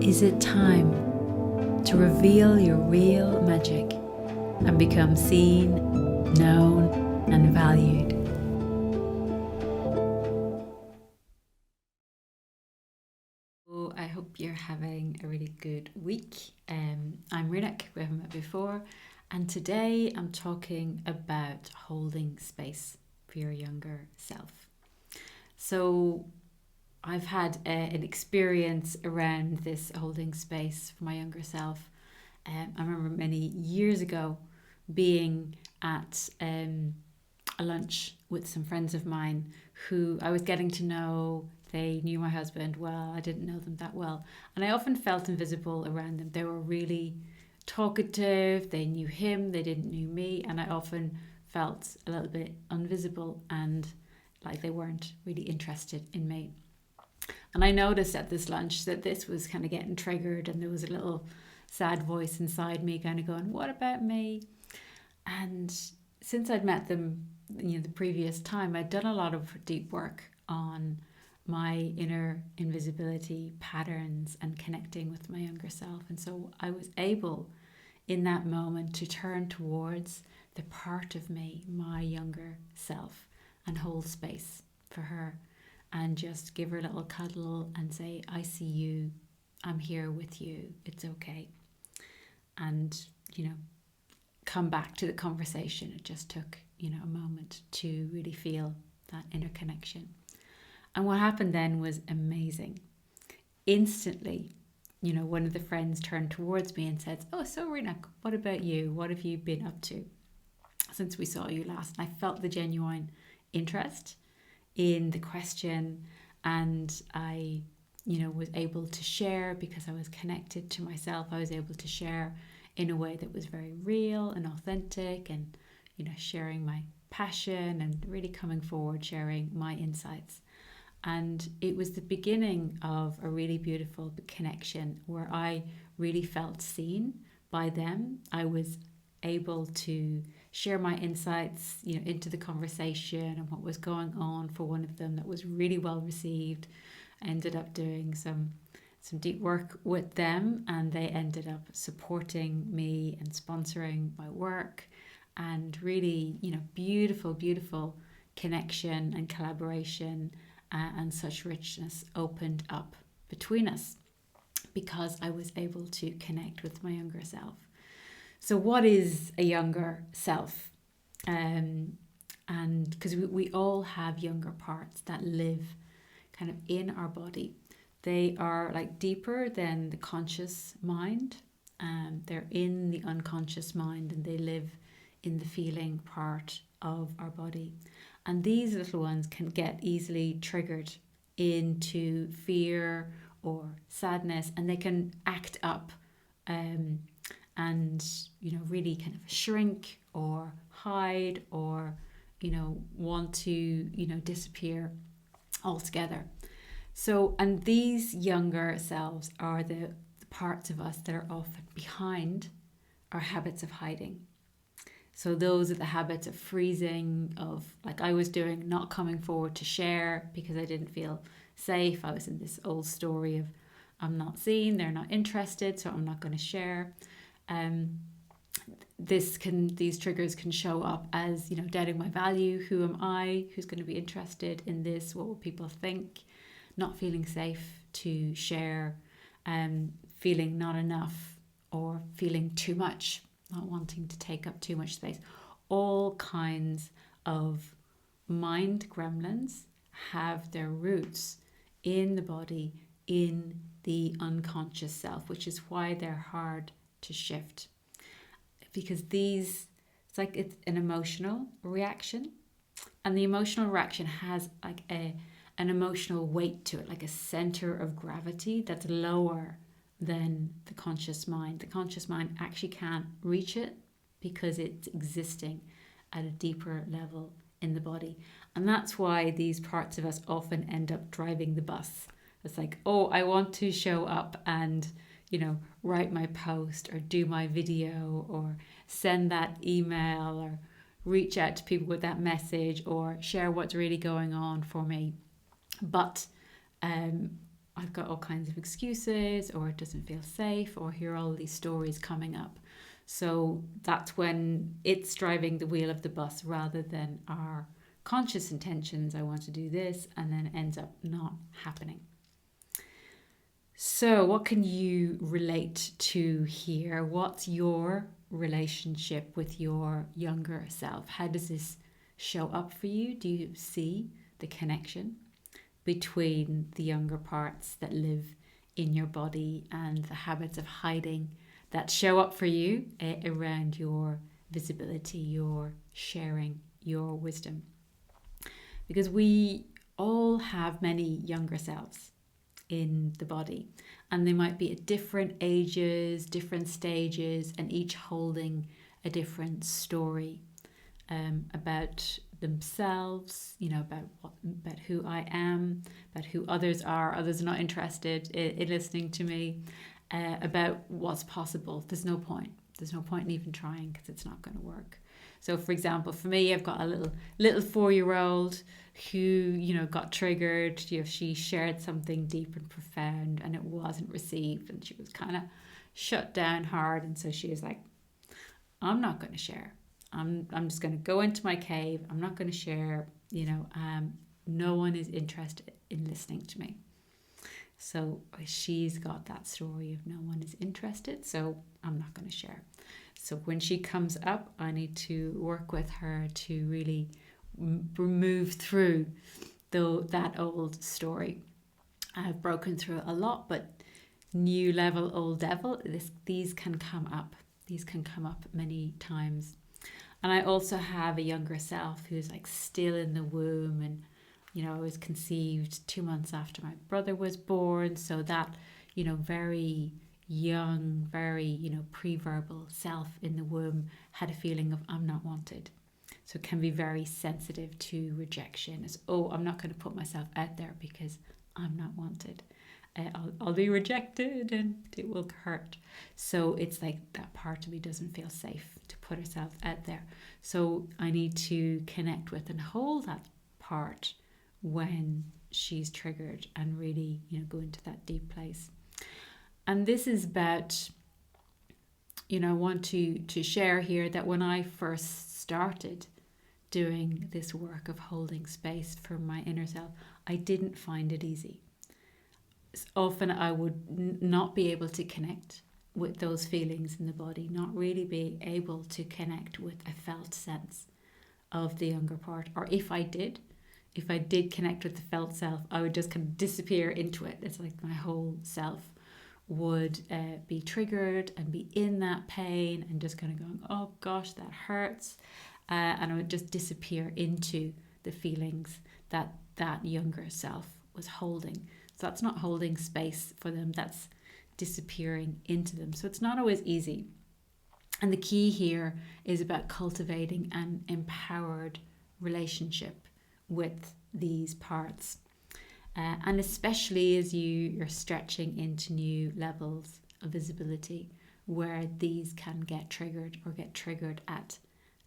Is it time to reveal your real magic and become seen, known, and valued? I hope you're having a really good week. I'm Rionach, we haven't met before, and today I'm talking about holding space for your younger self. So I've had an experience around this holding space for my younger self. I remember many years ago being at a lunch with some friends of mine who I was getting to know. They knew my husband well. I didn't know them that well. And I often felt invisible around them. They were really talkative. They knew him. They didn't know me. And I often felt a little bit invisible and like they weren't really interested in me. And I noticed at this lunch that this was kind of getting triggered, and there was a little sad voice inside me kind of going, what about me? And since I'd met them, the previous time, I'd done a lot of deep work on my inner invisibility patterns and connecting with my younger self. And so I was able in that moment to turn towards the part of me, my younger self, and hold space for her and just give her a little cuddle and say, I see you, I'm here with you, it's okay. And, come back to the conversation. It just took, a moment to really feel that inner connection. And what happened then was amazing. Instantly, one of the friends turned towards me and said, oh, so Rionach, what about you? What have you been up to since we saw you last? And I felt the genuine interest in the question, and I, was able to share because I was connected to myself. I was able to share in a way that was very real and authentic, and, sharing my passion and really coming forward, sharing my insights. And it was the beginning of a really beautiful connection where I really felt seen by them. I was able to share my insights, into the conversation and what was going on for one of them that was really well received. I ended up doing some deep work with them, and they ended up supporting me and sponsoring my work, and really, beautiful connection and collaboration, and such richness opened up between us because I was able to connect with my younger self. So what is a younger self? And because we all have younger parts that live kind of in our body. They are like deeper than the conscious mind. They're in the unconscious mind, and they live in the feeling part of our body. And these little ones can get easily triggered into fear or sadness, and they can act up and really kind of shrink or hide or want to disappear altogether. So, and these younger selves are the parts of us that are often behind our habits of hiding. So those are the habits of freezing, of like I was doing, not coming forward to share because I didn't feel safe. I was in this old story of I'm not seen, they're not interested, so I'm not going to share. These triggers can show up as, doubting my value. Who am I? Who's going to be interested in this? What will people think? Not feeling safe to share, feeling not enough or feeling too much, not wanting to take up too much space. All kinds of mind gremlins have their roots in the body, in the unconscious self, which is why they're hard to shift. Because it's an emotional reaction, and the emotional reaction has like an emotional weight to it, like a center of gravity that's lower than the conscious mind. The conscious mind actually can't reach it because it's existing at a deeper level in the body. And that's why these parts of us often end up driving the bus. It's like, oh, I want to show up and, write my post or do my video or send that email or reach out to people with that message or share what's really going on for me. But I've got all kinds of excuses, or it doesn't feel safe, or hear all these stories coming up. So that's when it's driving the wheel of the bus rather than our conscious intentions. I want to do this, and then it ends up not happening. So, what can you relate to here? What's your relationship with your younger self? How does this show up for you? Do you see the connection between the younger parts that live in your body and the habits of hiding that show up for you around your visibility, your sharing, your wisdom? Because we all have many younger selves in the body, and they might be at different ages, different stages, and each holding a different story about themselves, about who I am, about who others are. Others are not interested in listening to me, about what's possible. There's no point in even trying, because it's not going to work. So, for example, for me, I've got a little 4-year-old who, got triggered. She shared something deep and profound, and it wasn't received, and she was kind of shut down hard. And so she was like, "I'm not going to share. I'm just going to go into my cave. I'm not going to share. No one is interested in listening to me." So she's got that story of no one is interested, so I'm not going to share. So when she comes up, I need to work with her to really move through that old story. I've broken through a lot, but new level, old devil, these can come up. These can come up many times. And I also have a younger self who's like still in the womb, and I was conceived 2 months after my brother was born. So that, very young, very, pre-verbal self in the womb had a feeling of I'm not wanted. So it can be very sensitive to rejection. As, I'm not going to put myself out there because I'm not wanted. I'll be rejected and it will hurt. So it's like that part of me doesn't feel safe to put herself out there. So I need to connect with and hold that part when she's triggered, and really, go into that deep place. And this is about, I want to share here that when I first started doing this work of holding space for my inner self, I didn't find it easy. Often I would not be able to connect with those feelings in the body, not really be able to connect with a felt sense of the younger part. Or if I did connect with the felt self, I would just kind of disappear into it. It's like my whole self would be triggered and be in that pain and just kind of going, oh gosh, that hurts. And I would just disappear into the feelings that younger self was holding. So that's not holding space for them, that's disappearing into them. So it's not always easy. And the key here is about cultivating an empowered relationship with these parts. And especially as you're stretching into new levels of visibility where these can get triggered or get triggered at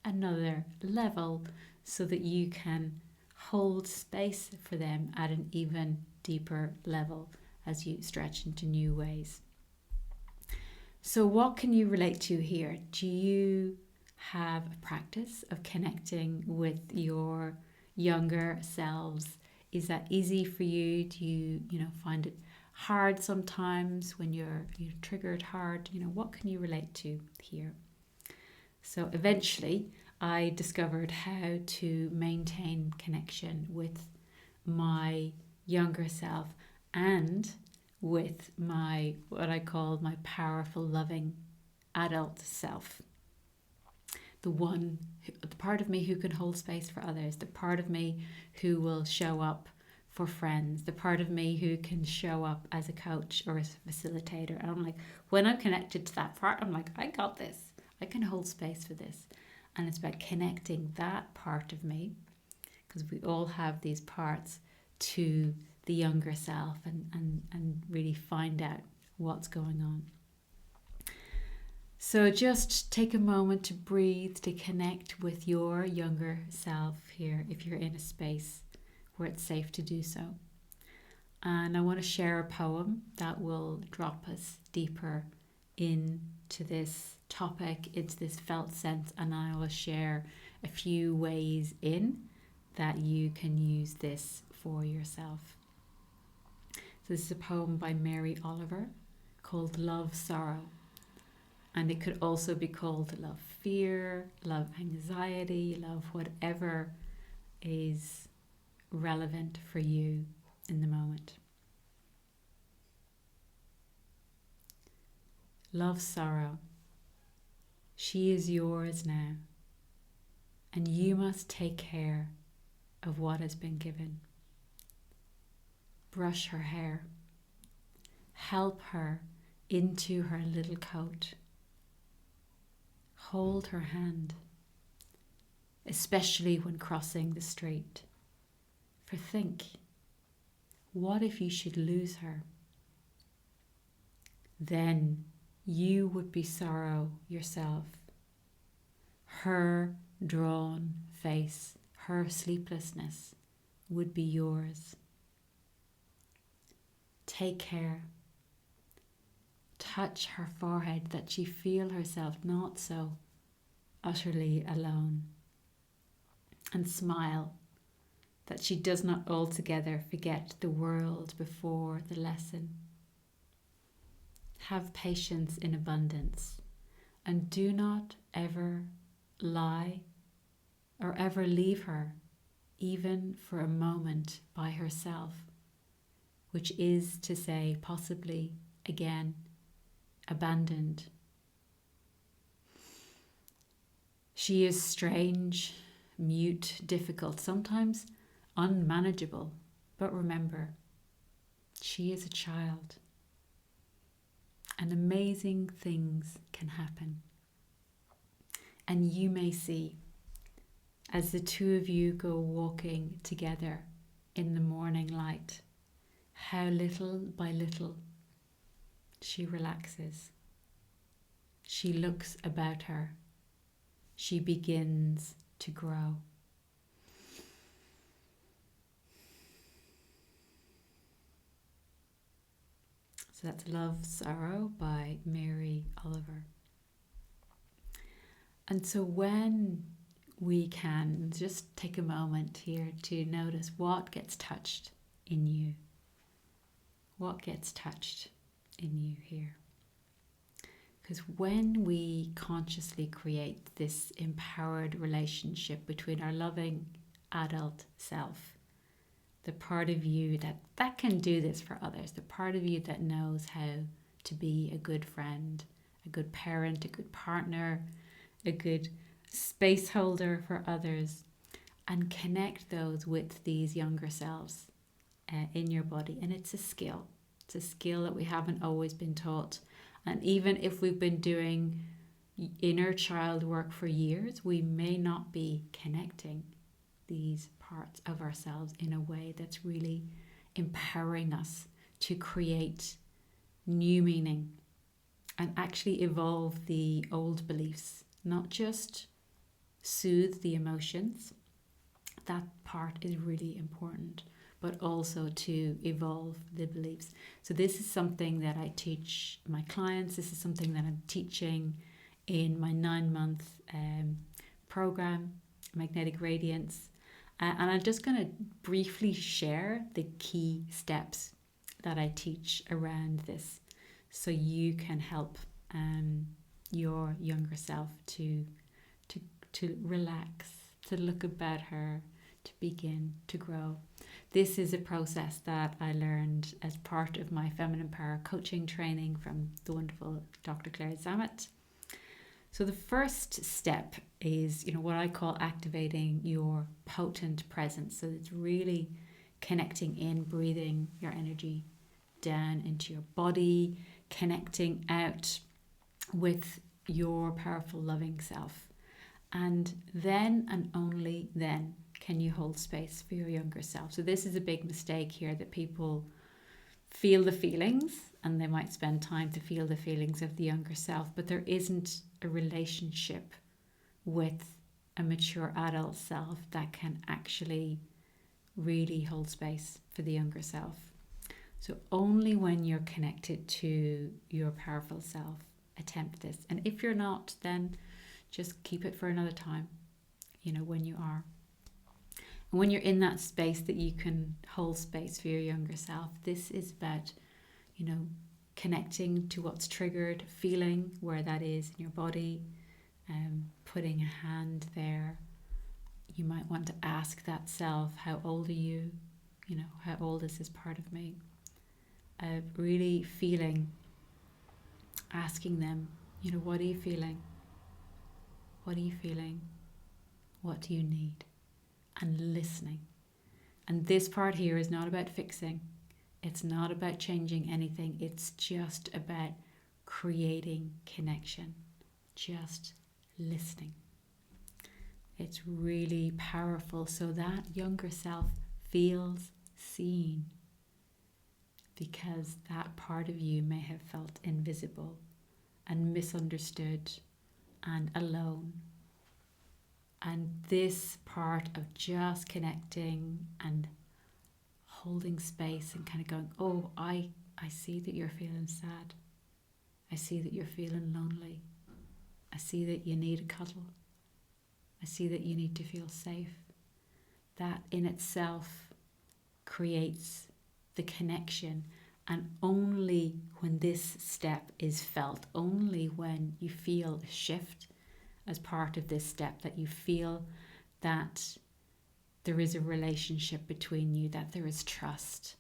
another level, so that you can hold space for them at an even deeper level as you stretch into new ways. So what can you relate to here? Do you have a practice of connecting with your younger selves? Is that easy for you? Do you find it hard sometimes when you're triggered hard? What can you relate to here? So eventually I discovered how to maintain connection with my younger self and with my, what I call my powerful, loving adult self. The part of me who can hold space for others, the part of me who will show up for friends, the part of me who can show up as a coach or as a facilitator. And I'm like, when I'm connected to that part, I'm like, I got this. I can hold space for this. And it's about connecting that part of me, because we all have these parts, to the younger self, and really find out what's going on. So just take a moment to breathe, to connect with your younger self here, if you're in a space where it's safe to do so. And I want to share a poem that will drop us deeper into this topic, into this felt sense, and I will share a few ways in that you can use this for yourself. So this is a poem by Mary Oliver called Love Sorrow. And it could also be called love fear, love anxiety, love whatever is relevant for you in the moment. Love sorrow. She is yours now, and you must take care of what has been given. Brush her hair. Help her into her little coat. Hold her hand, especially when crossing the street. For think, what if you should lose her? Then you would be sorrow yourself. Her drawn face, her sleeplessness would be yours. Take care. Touch her forehead that she feel herself not so utterly alone. And smile that she does not altogether forget the world before the lesson. Have patience in abundance, and do not ever lie or ever leave her, even for a moment, by herself, which is to say, possibly again, abandoned. She is strange, mute, difficult, sometimes unmanageable, but remember, she is a child. And amazing things can happen. And you may see, as the two of you go walking together in the morning light, how little by little she relaxes. She looks about her. She begins to grow. So that's Love Sorrow by Mary Oliver. And so when we can just take a moment here to notice what gets touched in you. What gets touched in you here? Because when we consciously create this empowered relationship between our loving adult self, the part of you that can do this for others, the part of you that knows how to be a good friend, a good parent, a good partner, a good space holder for others, and connect those with these younger selves in your body. And it's a skill. It's a skill that we haven't always been taught. And even if we've been doing inner child work for years, we may not be connecting these parts of ourselves in a way that's really empowering us to create new meaning and actually evolve the old beliefs, not just soothe the emotions. That part is really important, but also to evolve the beliefs. So this is something that I teach my clients. This is something that I'm teaching in my 9-month program, Magnetic Radiance. And I'm just going to briefly share the key steps that I teach around this so you can help your younger self to relax, to look about her, to begin to grow. This is a process that I learned as part of my Feminine Power coaching training from the wonderful Dr. Claire Zammit. So the first step is, what I call activating your potent presence. So it's really connecting in, breathing your energy down into your body, connecting out with your powerful, loving self. And then and only then can you hold space for your younger self. So this is a big mistake here, that people feel the feelings and they might spend time to feel the feelings of the younger self, but there isn't a relationship with a mature adult self that can actually really hold space for the younger self. So only when you're connected to your powerful self, attempt this. And if you're not, then just keep it for another time, when you are. And when you're in that space that you can hold space for your younger self, this is about, connecting to what's triggered, feeling where that is in your body, putting a hand there. You might want to ask that self, how old are you? How old is this part of me? Really feeling, asking them, what are you feeling? What are you feeling? What do you need? And listening. And this part here is not about fixing. It's not about changing anything. It's just about creating connection. Just listening. It's really powerful so that younger self feels seen, because that part of you may have felt invisible and misunderstood and alone. And this part of just connecting and holding space and kind of going, oh, I see that you're feeling sad. I see that you're feeling lonely. I see that you need a cuddle. I see that you need to feel safe. That in itself creates the connection. And only when this step is felt, only when you feel a shift as part of this step, that you feel that there is a relationship between you, that there is trust,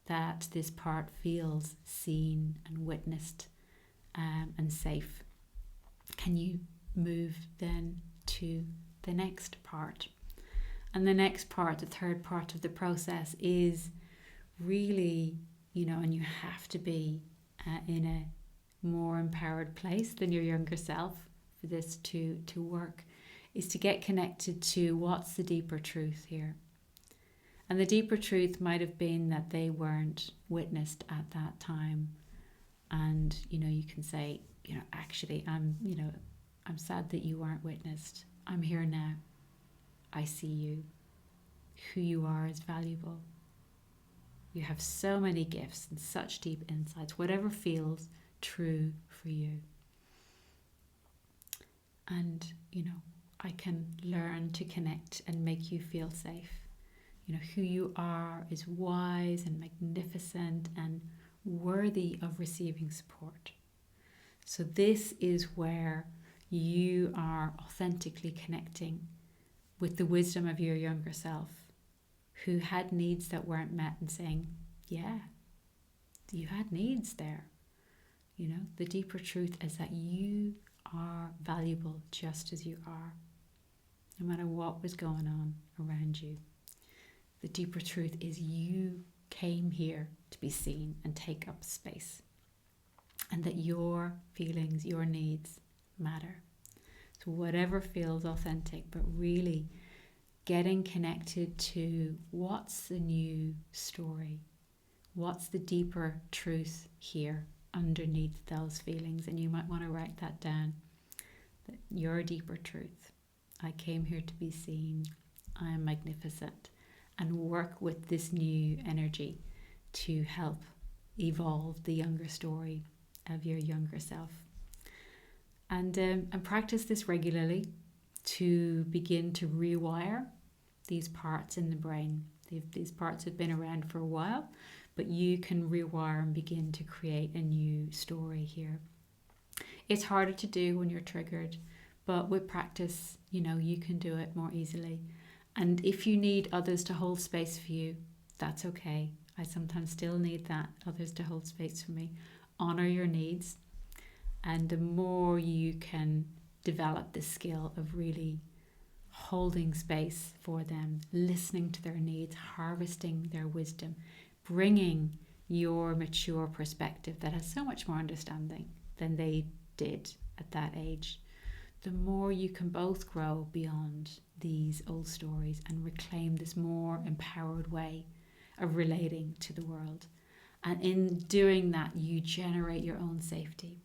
that this part feels seen and witnessed and safe, can you move then to the next part. And the next part, the third part of the process, is really, and you have to be in a more empowered place than your younger self for this to work, is to get connected to what's the deeper truth here. And the deeper truth might have been that they weren't witnessed at that time. And, you can say, actually, I'm sad that you weren't witnessed. I'm here now. I see you. Who you are is valuable. You have so many gifts and such deep insights, whatever feels true for you. And, I can learn to connect and make you feel safe. Who you are is wise and magnificent and worthy of receiving support. So this is where you are authentically connecting with the wisdom of your younger self, who had needs that weren't met, and saying, yeah, you had needs there. The deeper truth is that you are valuable just as you are, no matter what was going on around you. The deeper truth is you came here to be seen and take up space, and that your feelings, your needs matter. So whatever feels authentic, but really getting connected to what's the new story, what's the deeper truth here underneath those feelings. And you might want to write that down, that your deeper truth. I came here to be seen. I am magnificent. And work with this new energy to help evolve the younger story of your younger self. And practice this regularly to begin to rewire these parts in the brain. These parts have been around for a while, but you can rewire and begin to create a new story here. It's harder to do when you're triggered, but with practice, you can do it more easily. And if you need others to hold space for you, that's okay. I sometimes still need that, others to hold space for me. Honor your needs. And the more you can develop the skill of really holding space for them, listening to their needs, harvesting their wisdom, bringing your mature perspective that has so much more understanding than they did at that age, the more you can both grow beyond these old stories and reclaim this more empowered way of relating to the world. And in doing that, you generate your own safety,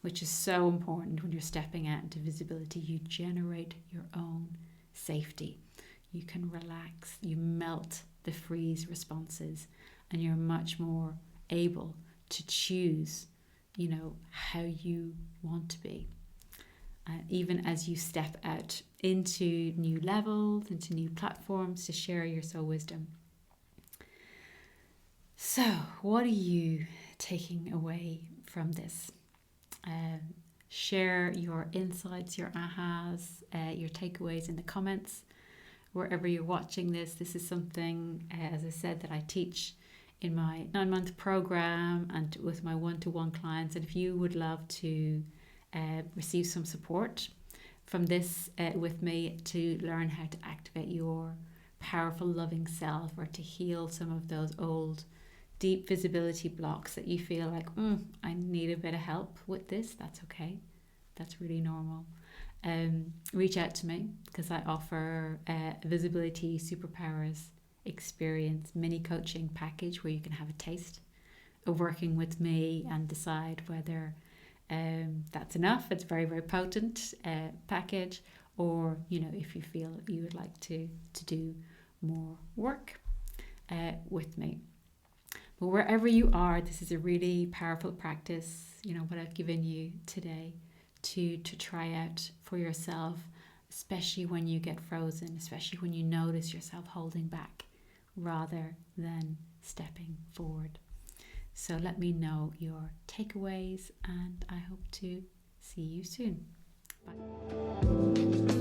which is so important when you're stepping out into visibility. You generate your own safety. You can relax, you melt the freeze responses, and you're much more able to choose, how you want to be. Even as you step out into new levels, into new platforms to share your soul wisdom. So, what are you taking away from this? Share your insights, your ahas, your takeaways in the comments. Wherever you're watching this is something, as I said, that I teach in my 9-month program and with my one-to-one clients. And if you would love to receive some support from this with me to learn how to activate your powerful, loving self, or to heal some of those old deep visibility blocks that you feel like, I need a bit of help with this, that's okay. That's really normal. Reach out to me, because I offer a visibility superpowers experience mini coaching package where you can have a taste of working with me and decide whether that's enough. It's very, very potent package, or if you feel you would like to do more work with me. But wherever you are, this is a really powerful practice, what I've given you today to try out for yourself, especially when you get frozen, especially when you notice yourself holding back rather than stepping forward. So let me know your takeaways, and I hope to see you soon. Bye.